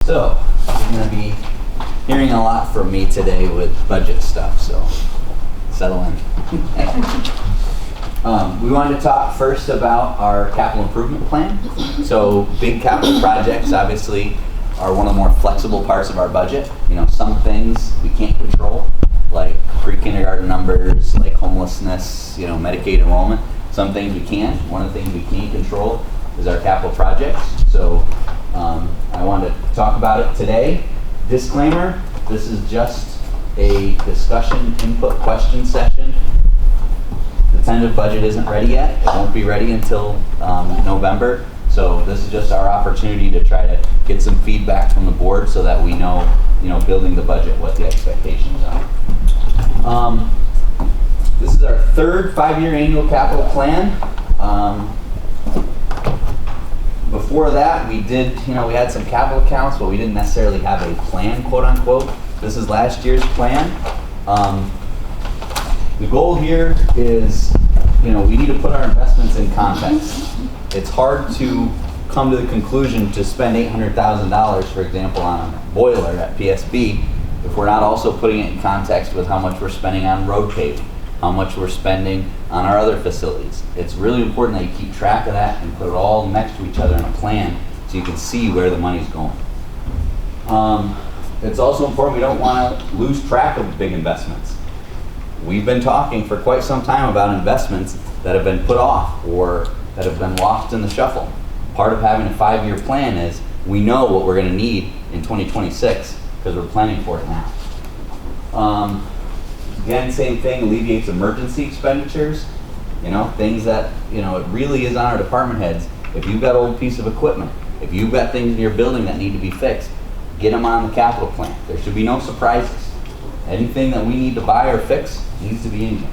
So, you're going to be hearing a lot from me today with budget stuff, so settle in. We wanted to talk first about our capital improvement plan. So, big capital projects obviously are one of the more flexible parts of our budget. You know, some things we can't control, like pre-kindergarten numbers, like homelessness, you know, Medicaid enrollment. Some things we can. One of the things we can control is our capital projects. So I wanted to talk about it today. Disclaimer, this is just a discussion input question session. The tentative budget isn't ready yet. It won't be ready until November. So this is just our opportunity to try to get some feedback from the board so that we know, building the budget, what the expectations are. This is our third 5-year annual capital plan. Before that, we did, we had some capital accounts, but we didn't necessarily have a plan, quote unquote. This is last year's plan. The goal here is, we need to put our investments in context. It's hard to come to the conclusion to spend $800,000, for example, on a boiler at PSB if we're not also putting it in context with how much we're spending on road paving, how much we're spending on our other facilities. It's really important that you keep track of that and put it all next to each other in a plan so you can see where the money's going. It's also important we don't want to lose track of big investments. We've been talking for quite some time about investments that have been put off or that have been lost in the shuffle. Part of having a 5-year plan is we know what we're going to need in 2026 because we're planning for it now. Again, same thing, alleviates emergency expenditures. Things that, it really is on our department heads. If you've got an old piece of equipment, if you've got things in your building that need to be fixed, get them on the capital plan. There should be no surprises. Anything that we need to buy or fix needs to be in here.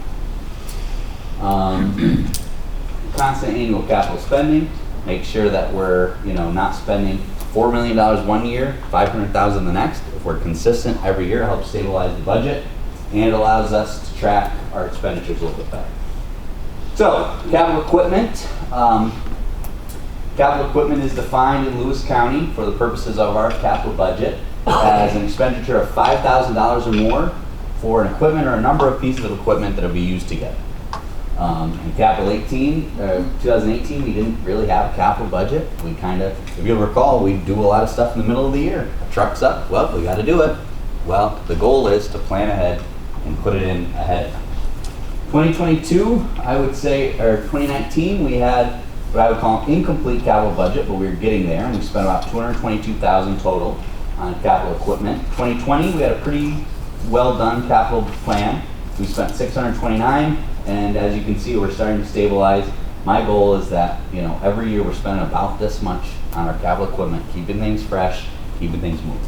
Constant annual capital spending. Make sure that we're, not spending $4 million one year, $500,000 the next. If we're consistent every year, it helps stabilize the budget and allows us to track our expenditures a little bit better. So, capital equipment. Capital equipment is defined in Lewis County for the purposes of our capital budget as an expenditure of $5,000 or more for an equipment or a number of pieces of equipment that will be used together. In capital 2018, we didn't really have a capital budget. We if you'll recall, we do a lot of stuff in the middle of the year. A truck's up, well, we got to do it. Well, the goal is to plan ahead and put it in ahead. 2022, I would say, or 2019, we had what I would call an incomplete capital budget, but we were getting there, and we spent about $222,000 total on capital equipment. 2020, we had a pretty well done capital plan. We spent $629,000, and as you can see, we're starting to stabilize. My goal is that, every year we're spending about this much on our capital equipment, keeping things fresh, keeping things moving.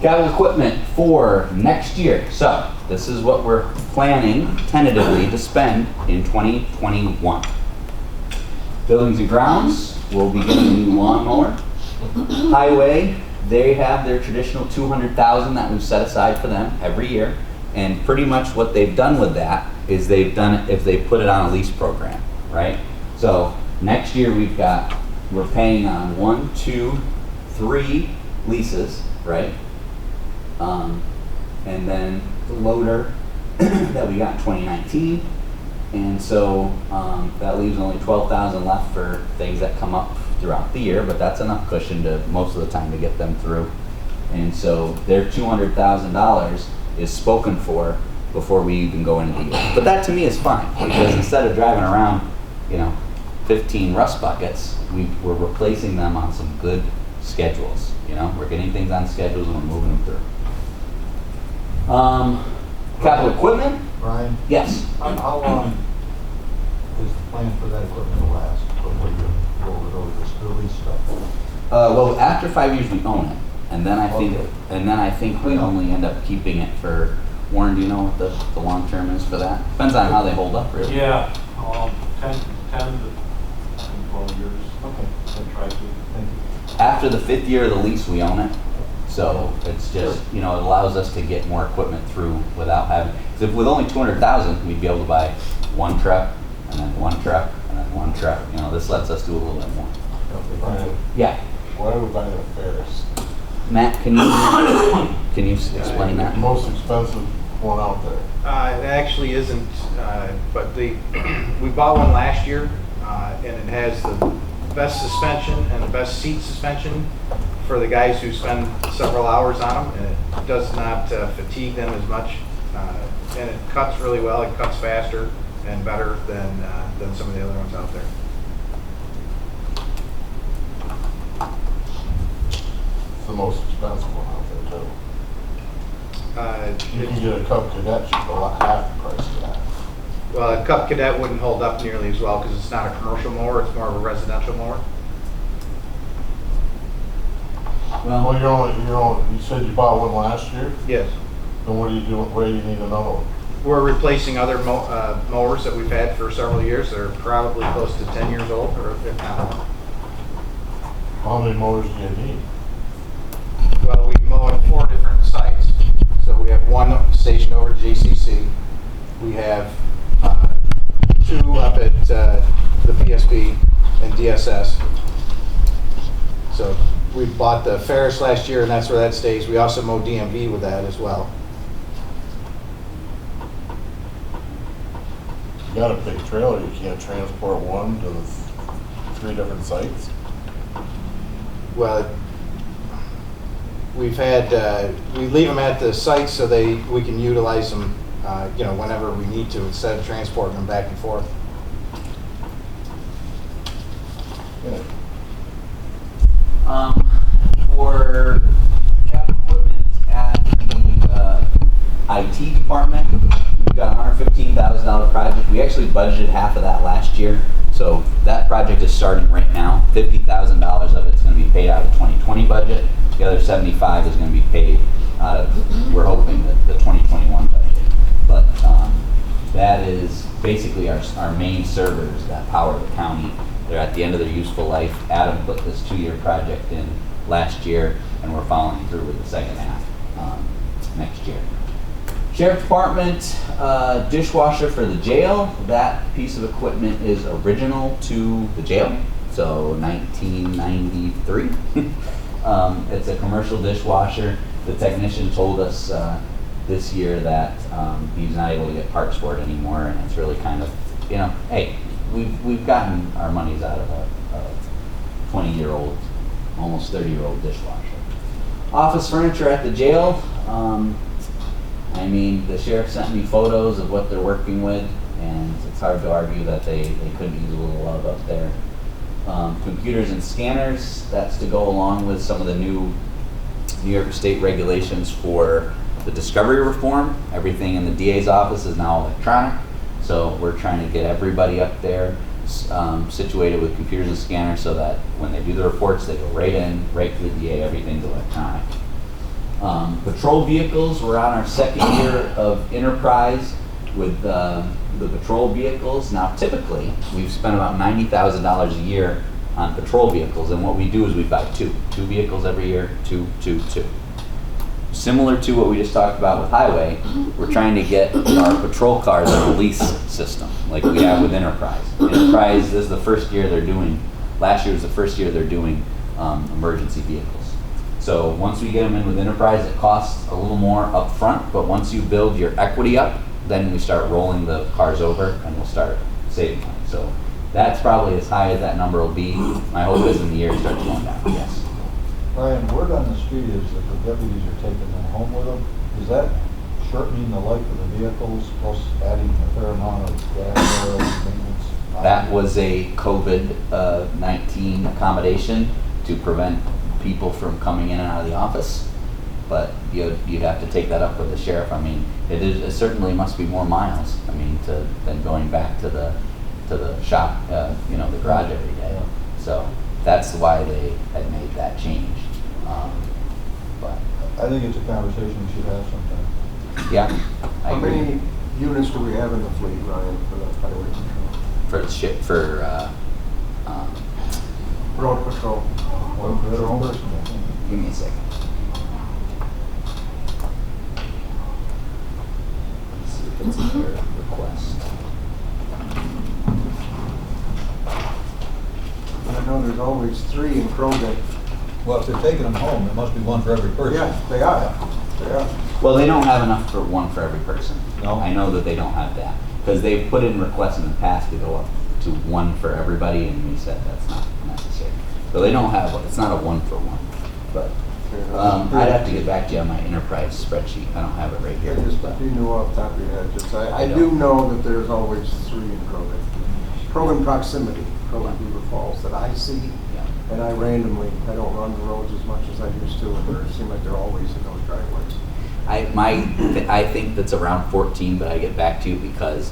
Capital equipment for next year. So, this is what we're planning tentatively to spend in 2021. Buildings and grounds, we'll be getting a new lawnmower. Highway, they have their traditional $200,000 that we've set aside for them every year. And pretty much what they've done with that is they've done it if they put it on a lease program, right? So next year we're paying on 1, 2, 3 leases, right? And then the loader that we got in 2019. And so that leaves only $12,000 left for things that come up throughout the year, but that's enough cushion to most of the time to get them through. And so their $200,000 is spoken for before we even go into the year. But that to me is fine, because instead of driving around, 15 rust buckets, we're replacing them on some good schedules. We're getting things on schedules and we're moving them through. Capital equipment. Brian? Yes. How long is the plan for that equipment to last before you roll it over to the lease stuff? Well, after 5 years we own it, and then I think we only end up keeping it for. Warren, do you know what the long term is for that? Depends on how they hold up, really. Yeah, 10 to 12 years. Okay. I try to. Thank you. After the 5th year of the lease, we own it. So it's just, it allows us to get more equipment through without having, because if with only 200,000, we'd be able to buy one truck, and then one truck, and then one truck. This lets us do a little bit more. Okay, Brian. Yeah. Why are we buying a Ferris? Matt, can you explain that? Most expensive one out there. It actually isn't, but we bought one last year, and it has the best suspension and the best seat suspension for the guys who spend several hours on them, and it does not fatigue them as much, and it cuts really well. It cuts faster and better than some of the other ones out there. It's the most expensive one out there too. You can It's- get a Cub Cadet for a lot, half the price of that. Well, a Cup Cadet wouldn't hold up nearly as well because it's not a commercial mower, it's more of a residential mower. Well, you said you bought one last year? Yes. Then what are you doing, where do you need another one? We're replacing other mowers that we've had for several years. They're probably close to 10 years old, or if not more. How many mowers do you need? Well, we mow at 4 different sites. So we have one stationed over at JCC. We have 2 up at the PSB and DSS. So we bought the Ferris last year, and that's where that stays. We also mow DMV with that as well. You got a big trailer, you can't transport one to the 3 different sites? Well, we've had, we leave them at the sites so we can utilize them, whenever we need to, instead of transporting them back and forth. Yeah. For capital equipment at the IT department, we've got a $115,000 project. We actually budgeted half of that last year, so that project is starting right now. $50,000 of it's going to be paid out of the 2020 budget. The other 75 is going to be paid out of, we're hoping, the 2021 budget. But that is basically our main servers that power the county. They're at the end of their useful life. Adam put this 2-year project in last year, and we're following through with the second half next year. Sheriff Department dishwasher for the jail. That piece of equipment is original to the jail, so 1993. It's a commercial dishwasher. The technician told us this year that he's not able to get parts for it anymore, and it's really kind of, hey, we've gotten our monies out of a 20-year-old, almost 30-year-old dishwasher. Office furniture at the jail. The sheriff sent me photos of what they're working with, and it's hard to argue that they couldn't use a little love up there. Computers and scanners, that's to go along with some of the new New York State regulations for the discovery reform. Everything in the DA's office is now electronic, so we're trying to get everybody up there situated with computers and scanners so that when they do the reports, they go right in, right to the DA, everything's electronic. Patrol vehicles, we're on our 2nd year of enterprise with the patrol vehicles. Now, typically, we've spent about $90,000 a year on patrol vehicles, and what we do is we buy two vehicles every year, two. Similar to what we just talked about with highway, we're trying to get our patrol cars on a lease system, like we have with Enterprise. Enterprise, this is the first year they're doing, last year was the first year they're doing emergency vehicles. So once we get them in with Enterprise, it costs a little more up front, but once you build your equity up, then we start rolling the cars over and we'll start saving money. So that's probably as high as that number will be. My hope is in the year it starts going down, yes. Ryan, word on the street is that the deputies are taking them home with them. Is that shortening the life of the vehicles, plus adding a fair amount of gas, oil, and maintenance? That was a COVID-19 accommodation to prevent people from coming in and out of the office. But you'd have to take that up with the sheriff. It certainly must be more miles. Than going back to the shop, the garage every day. So that's why they had made that change. But I think it's a conversation we should have sometime. yeah, I How agree. many units do we have in the fleet, Ryan, for the highway patrol? For the ship for Road patrol. One for their own person, I think. give me a second. Let's see if it's in their request. I know there's always 3 in Crogat Well, if they're taking them home, there must be one for every person. Yeah, they are. They are. Well, they don't have enough for one for every person. No? I know that they don't have that, because they've put in requests in the past to go up to one for everybody, and we said that's not necessary. So they don't have, it's not a one for one, but, I'd have to get back to you on my enterprise spreadsheet, I don't have it right here. Just, but- you knew off the top of your head, just, I I do don't. know that there's always 3 in Krogan. Krogan proximity, Krogan Beaver Falls that I see, Yeah. and I randomly, I don't run the roads as much as I used to, and it seems like they're always in those driveways. I think that's around 14, but I get back to you because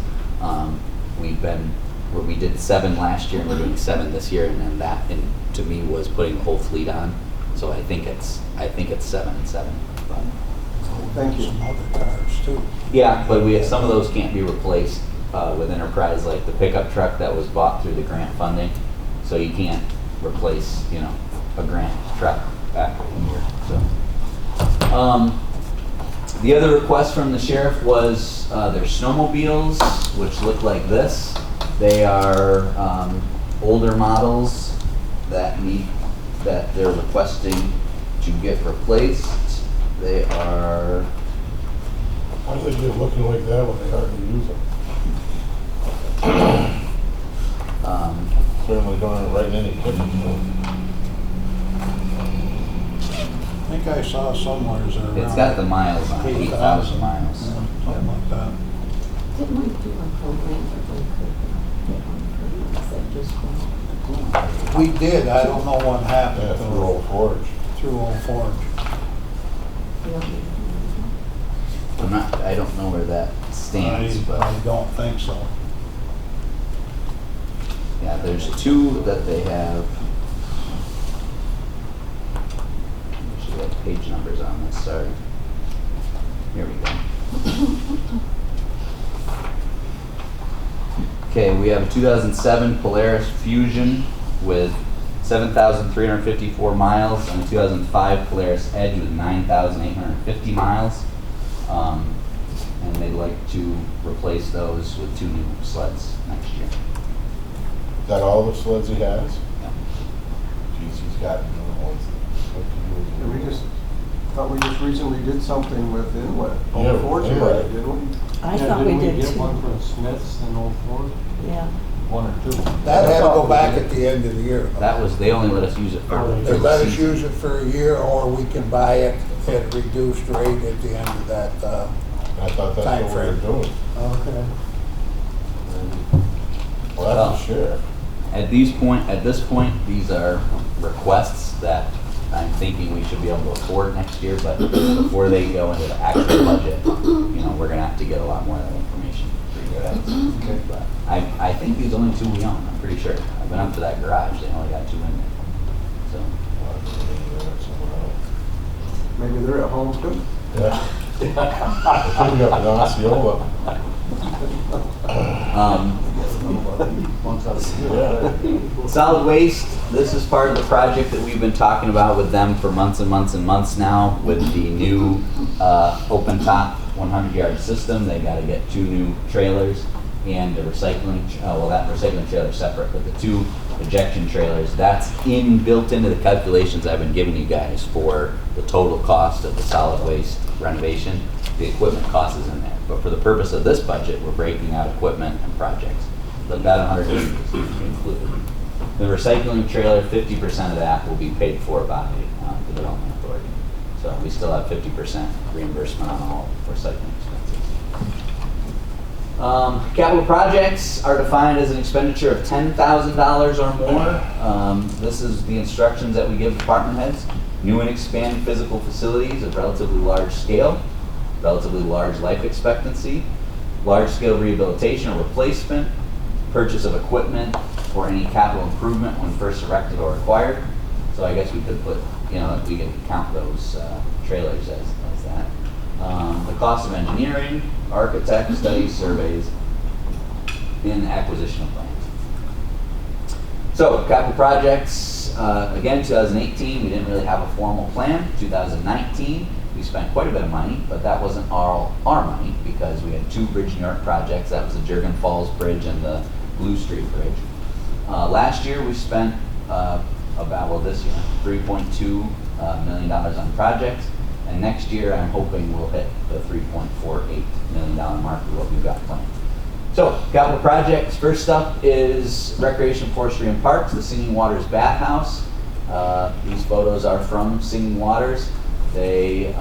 we did 7 last year and we're doing 7 this year, and then that, to me, was putting the whole fleet on. So I think it's 7 and 7. But. Thank you. Some other cars too. Yeah, but some of those can't be replaced with enterprise, like the pickup truck that was bought through the grant funding. So you can't replace, a grant truck back in here. So. The other request from the sheriff was their snowmobiles, which look like this. They are older models that they're requesting to get replaced. They are. Why are they just looking like that when they hardly use them? Certainly don't have right in any picture. I think I saw somewhere is around. It's got the miles on it, 8,000 miles. Yeah, something like that. Didn't we do a program where we could get one for, is that just one? We did, I don't know what happened. Yeah, through Old Forge. Through Old Forge. I don't know where that stands, but I don't think so. yeah, there's 2 that they have. Should have page numbers on this, sorry. Here we go. Okay, we have a 2007 Polaris Fusion with 7,354 miles and a 2005 Polaris Edge with 9,850 miles. And they'd like to replace those with 2 new sleds next year. Is that all the sleds he has? Yeah. Geez, he's got new ones. And we just, thought we just recently did something with Inlet, Yeah, Old Forge, Inlet. didn't we? I thought we did Get too. one for the Smiths and Old Ford? Yeah. 1 or 2. That had to go back at the end of the year. They only let us use it for. They let us use it for a year, or we can buy it at a reduced rate at the end of that, I thought that's Time what we were frame. doing. Okay. Well, that's the sheriff. At this point, these are requests that I'm thinking we should be able to afford next year, but before they go into the actual budget, we're gonna have to get a lot more of that information for you guys. Okay. But I think these only 2 we own, I'm pretty sure. I've been up to that garage, they only got 2 in there. So, Maybe they're at home too. Yeah. I think we got an Osceola. Yeah. Solid waste, this is part of the project that we've been talking about with them for months and months and months now with the new open top 100-yard system. They got to get 2 new trailers and a recycling, that recycling trailer is separate, but the 2 ejection trailers, that's built into the calculations I've been giving you guys for the total cost of the solid waste renovation. The equipment cost is in there, but for the purpose of this budget, we're breaking out equipment and projects. But that 100 is included. The recycling trailer, 50% of that will be paid for by the Development Authority. So we still have 50% reimbursement on all recycling expenses. Capital projects are defined as an expenditure of $10,000 or more. This is the instructions that we give department heads. New and expanded physical facilities of relatively large scale, relatively large life expectancy, large scale rehabilitation or replacement, purchase of equipment or any capital improvement when first erected or acquired. So I guess we could put, we can count those trailers as that. The cost of engineering, architect, studies, surveys, and acquisition of land. So capital projects, again, 2018, we didn't really have a formal plan. 2019, we spent quite a bit of money, but that wasn't all our money because we had 2 Bridge New York projects. That was the Jurgen Falls Bridge and the Blue Street Bridge. Last year, we spent a about, well, this year, $3.2 million on projects. And next year, I'm hoping we'll hit the $3.48 million mark of what we've got planned. So, capital projects, first up is Recreation, Forestry, and Parks, the Singing Waters Bathhouse. These photos are from Singing Waters. They,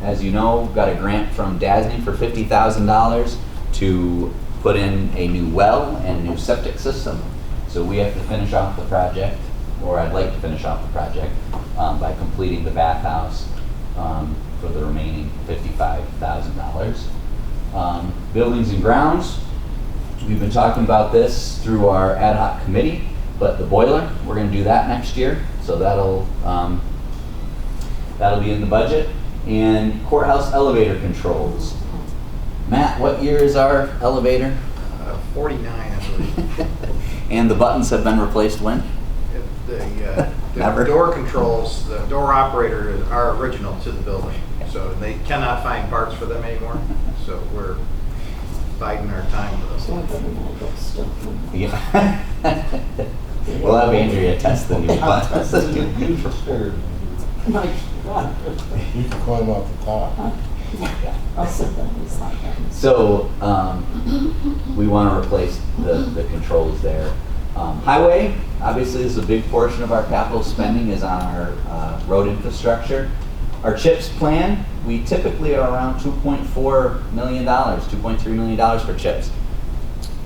as you know, got a grant from DASNY for $50,000 to put in a new well and a new septic system. So we have to finish off the project, or I'd like to finish off the project, by completing the bathhouse for the remaining $55,000. Buildings and grounds, we've been talking about this through our ad hoc committee, but the boiler, we're going to do that next year, so that'll be in the budget. And courthouse elevator controls. Matt, what year is our elevator? 49, I believe. And the buttons have been replaced when? The Never. door controls, the door operator are original to the building, so they cannot find parts for them anymore. So we're biding our time with So I those. better not get stuck in. Yeah. We'll have Andrea test the new buttons. Use the stairs. My God. You can climb out the top. Yeah, I'll sit there beside them. So we want to replace the controls there. Highway, obviously, is a big portion of our capital spending is on our road infrastructure. Our CHIPS plan, we typically are around $2.4 million, $2.3 million for CHIPS.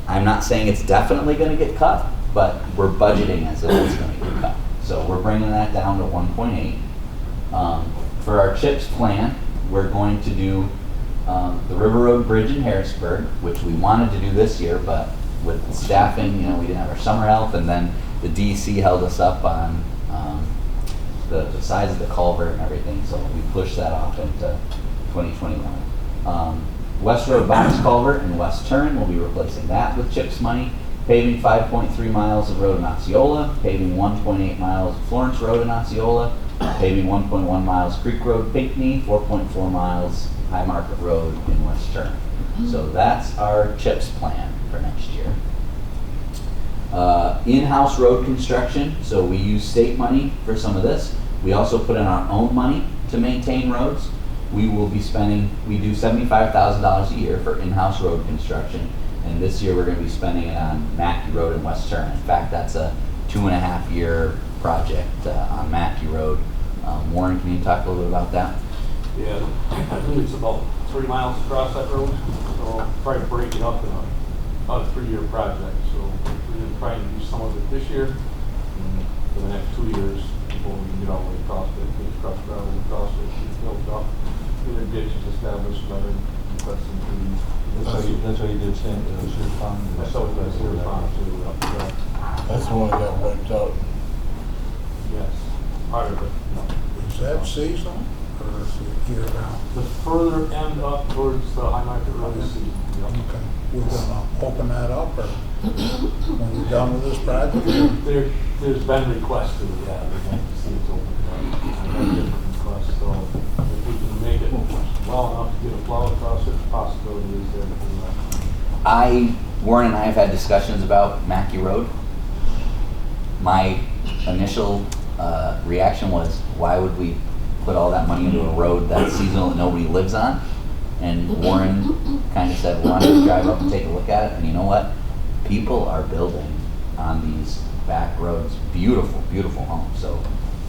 I'm not saying it's definitely going to get cut, but we're budgeting as if it's going to get cut. So we're bringing that down to 1.8. For our CHIPS plan, we're going to do the River Road Bridge in Harrisburg, which we wanted to do this year, but with staffing, we didn't have our summer help, and then the DC held us up on the size of the culvert and everything, so we pushed that off into 2021. West Road Box Culvert and West Turn, we'll be replacing that with CHIPS money. Paving 5.3 miles of road in Osceola, paving 1.8 miles of Florence Road in Osceola, paving 1.1 miles Creek Road Pinckney, 4.4 miles High Market Road in West Turn. So that's our CHIPS plan for next year. In-house road construction, so we use state money for some of this. We also put in our own money to maintain roads. We will be spending, we do $75,000 a year for in-house road construction, and this year we're going to be spending it on Mackey Road in West Turn. In fact, that's a 2.5-year project on Mackey Road. Warren, can you talk a little bit about that? Yeah, I think it's about 3 miles across that road, so I'll try to break it up in a 3-year project. So we're going to try and do some of it this year, and for the next 2 years, before we can get all the way across it, get crushed gravel across it, get built up, get a ditch established, better, and put some trees. That's how you did Sears Pond. That's how it's here, up. That's the one that got wiped out. Yes, part of it, no. Is that seasonal or is it year round? The further end up towards the High Market Road is season. Okay, we're gonna open that up, or when we're done with this project? There's been requests to, yeah, we'd like to see it open. I've got different requests, so if we can make it well enough to get a plow across it, the possibility is there to do that. Warren and I have had discussions about Mackey Road. My initial reaction was, why would we put all that money into a road that's seasonal that nobody lives on? And Warren kind of said, why don't you drive up and take a look at it? And you know what? People are building on these back roads beautiful, beautiful homes. So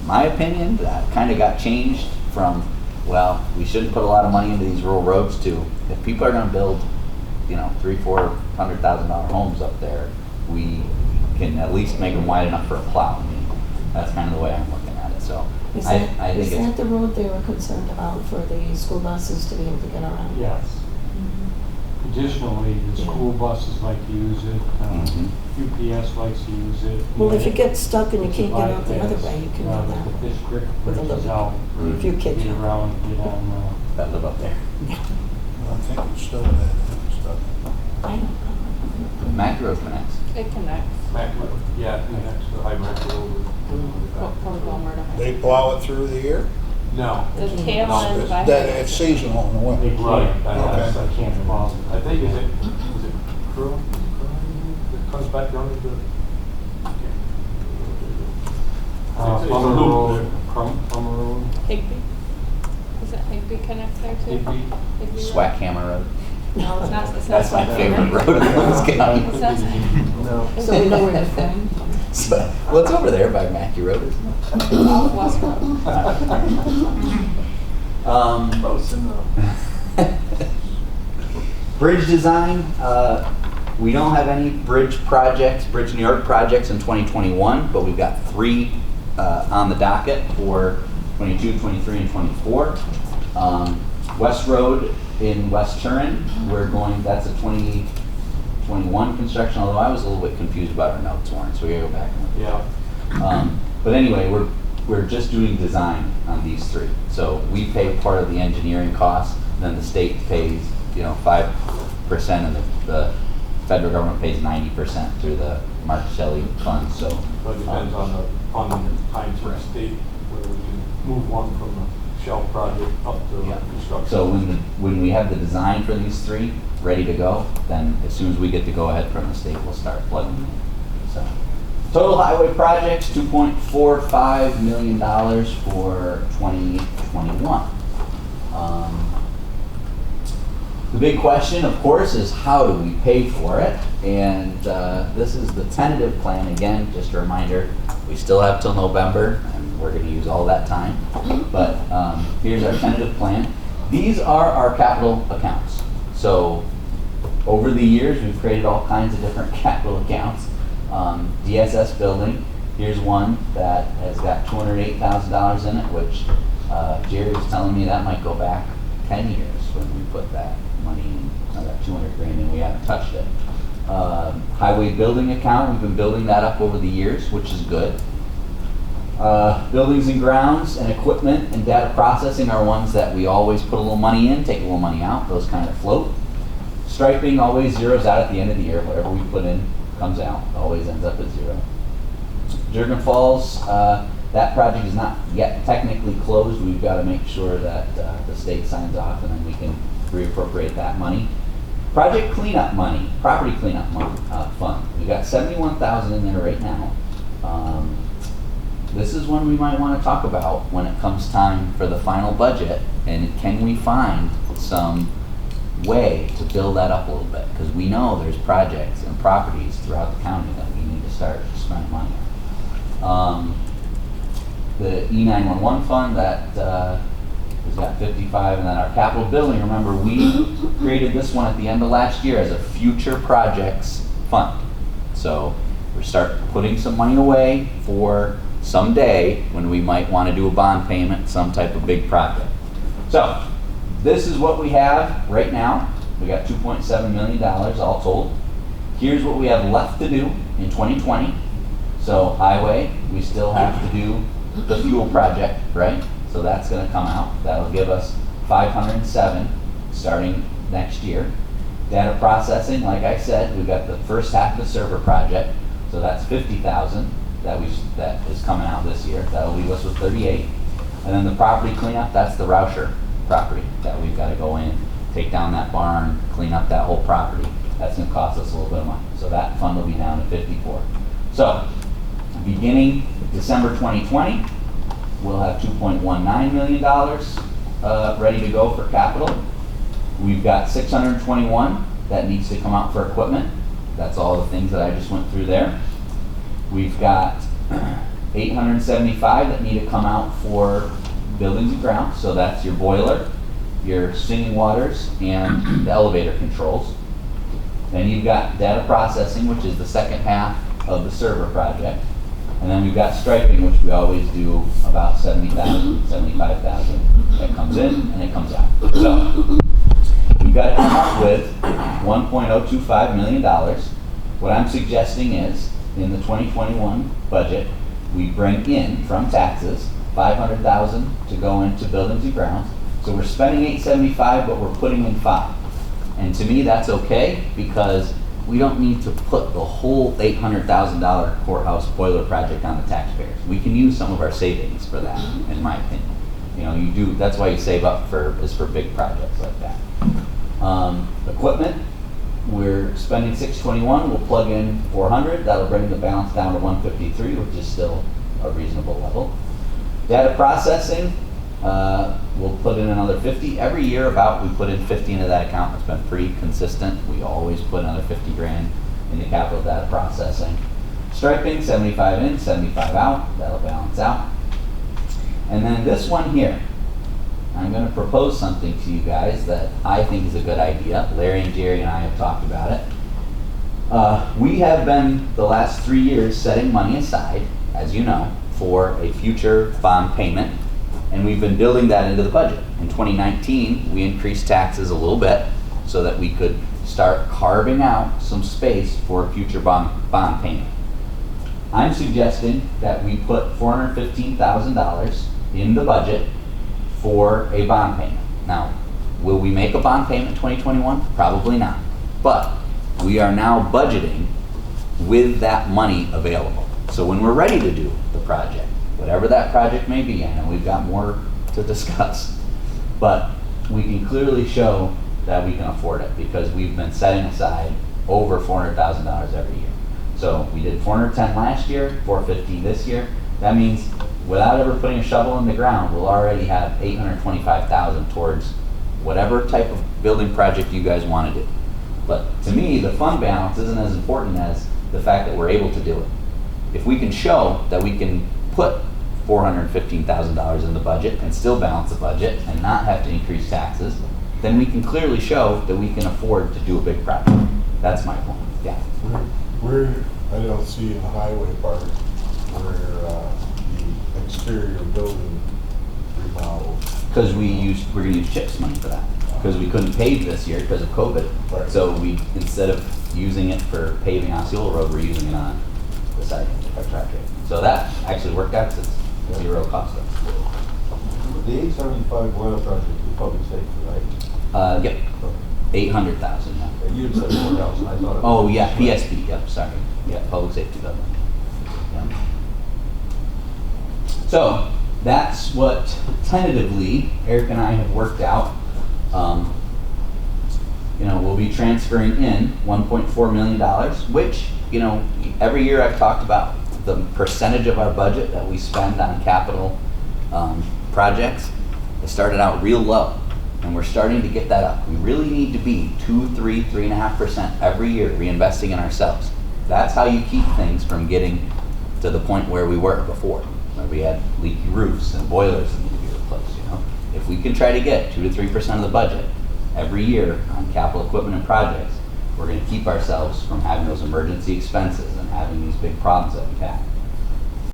my opinion, that kind of got changed from, well, we shouldn't put a lot of money into these rural roads to, if people are going to build, $300,000-$400,000 homes up there, we can at least make them wide enough for a plow. I mean, that's kind of the way I'm looking at it. So Is I that, think is it's, that the road they were concerned about for the school buses to be able to get around? Yes. Additionally, the school buses like to use it, UPS likes to use it. Well, if you get stuck and you can't get out the other way, you can go The that way. Fish Creek With a Bridge is little- out. A few kids. Get around, get on, that live up there. I think it's still that stuff. I don't know. Mackey Road connects. It connects. Mack Road. Yeah, next to High Market Road. From Gomer to High. They plow it through the year? No. The tail end by. That it's seasonal in the winter? Right, Okay. I can't remember. I think, is it Curl? That comes back down to the, It's a Plummer loop Road, Plummer Road. Higby? Is it Higby connect there too? Higby. Higby Road? Swackhammer Road. No, it's not, it's not. That's my Swack favorite Hammer. road in Lewis County. It says, No. So we know where it's from. So, well, it's over there by Mackey Road, isn't it? West Road. Close enough. Bridge design, we don't have any bridge New York projects in 2021, but we've got 3 on the docket for 22, 23, and 24. West Road in West Turin, that's a 2021 construction, although I was a little bit confused about our notes, Warren, so we gotta go back and look. Yeah. But anyway, we're just doing design on these 3. So we pay part of the engineering costs, then the state pays, 5%, and the federal government pays 90% through the Mark Shelley Fund. So But it depends on the funding times for the state, whether we can move one from the Shell project up to Yeah. construction. So when we have the design for these 3 ready to go, then as soon as we get to go ahead from the state, we'll start plugging them in. So total highway projects, $2.45 million for 2021. The big question, of course, is how do we pay for it? And this is the tentative plan. Again, just a reminder, we still have till November, and we're going to use all that time. But here's our tentative plan. These are our capital accounts. So over the years, we've created all kinds of different capital accounts. DSS building, here's one that has got $208,000 in it, which Jerry was telling me that might go back 10 years when we put that money in, that 200 grand, and we haven't touched it. Highway building account, we've been building that up over the years, which is good. Buildings and grounds and equipment and data processing are ones that we always put a little money in, take a little money out, those kind of float. Striping always zeroes out at the end of the year. Whatever we put in comes out, always ends up at 0. Jurgen Falls, that project is not yet technically closed. We've got to make sure that the state signs off, and then we can reappropriate that money. Project cleanup money, property cleanup money, fund. We've got $71,000 in there right now. This is one we might want to talk about when it comes time for the final budget, and can we find some way to build that up a little bit? Because we know there's projects and properties throughout the county that we need to start spending money on. The E911 fund, that has got 55, and then our capital building, remember we created this one at the end of last year as a future projects fund. So we're starting putting some money away for someday when we might want to do a bond payment, some type of big project. So this is what we have right now. We got $2.7 million all told. Here's what we have left to do in 2020. So highway, we still have to do the fuel project, right? So that's going to come out. That'll give us 507 starting next year. Data processing, like I said, we've got the first half of the server project. So that's 50,000 that is coming out this year. That'll leave us with 38. And then the property cleanup, that's the Rauscher property that we've got to go in, take down that barn, clean up that whole property. That's going to cost us a little bit of money. So that fund will be down to 54. So beginning December 2020, we'll have $2.19 million ready to go for capital. We've got 621 that needs to come out for equipment. That's all the things that I just went through there. We've got 875 that need to come out for buildings and grounds. So that's your boiler, your singing waters, and the elevator controls. Then you've got data processing, which is the second half of the server project. And then we've got striping, which we always do about 70,000, 75,000. That comes in and it comes out. So we've got to come up with $1.025 million. What I'm suggesting is, in the 2021 budget, we bring in from taxes $500,000 to go into buildings and grounds. So we're spending $875, but we're putting in $5. And to me, that's okay, because we don't need to put the whole $800,000 courthouse boiler project on the taxpayers. We can use some of our savings for that, in my opinion. You know, you do. That's why you save up for big projects like that. Equipment, we're spending $621. We'll plug in $400. That'll bring the balance down to $153, which is still a reasonable level. Data processing, we'll put in another 50. Every year about we put in 50 into that account. It's been pretty consistent. We always put another 50 grand into capital data processing. Striping, 75 in, 75 out. That'll balance out. And then this one here, I'm going to propose something to you guys that I think is a good idea. Larry and Jerry and I have talked about it. We have been, the last 3 years, setting money aside, as you know, for a future bond payment, and we've been building that into the budget. In 2019, we increased taxes a little bit so that we could start carving out some space for a future bond payment. I'm suggesting that we put $415,000 in the budget for a bond payment. Now, will we make a bond payment in 2021? Probably not. But we are now budgeting with that money available. So when we're ready to do the project, whatever that project may be, I know we've got more to discuss, but we can clearly show that we can afford it because we've been setting aside over $400,000 every year. So we did 410 last year, 450 this year. That means without ever putting a shovel in the ground, we'll already have 825,000 towards whatever type of building project you guys want to do. But to me, the fund balance isn't as important as the fact that we're able to do it. If we can show that we can put $415,000 in the budget and still balance the budget and not have to increase taxes, then we can clearly show that we can afford to do a big project. That's my point. Yeah. Where, I don't see in the highway part where the exterior building remodeled. Because we're going to use CHIPS money for that. Because we couldn't pave this year because of COVID. Right. So we, instead of using it for paving Osceola Road, we're using it on the side of our traffic. So that actually worked out because it's zero cost. The 875 Boiler project is public safety, right? Yep. 800,000. Yeah. And you had said 4,000, I thought it was. Oh yeah, PSB. Yep. Sorry. Yeah, public safety building. Yeah. So that's what tentatively Eric and I have worked out. We'll be transferring in $1.4 million, which, every year I've talked about the percentage of our budget that we spend on capital projects. It started out real low, and we're starting to get that up. We really need to be 3.5% every year reinvesting in ourselves. That's how you keep things from getting to the point where we were before, where we had leaky roofs and boilers that need to be replaced. If we can try to get 2 to 3% of the budget every year on capital equipment and projects, we're going to keep ourselves from having those emergency expenses and having these big problems that we've had.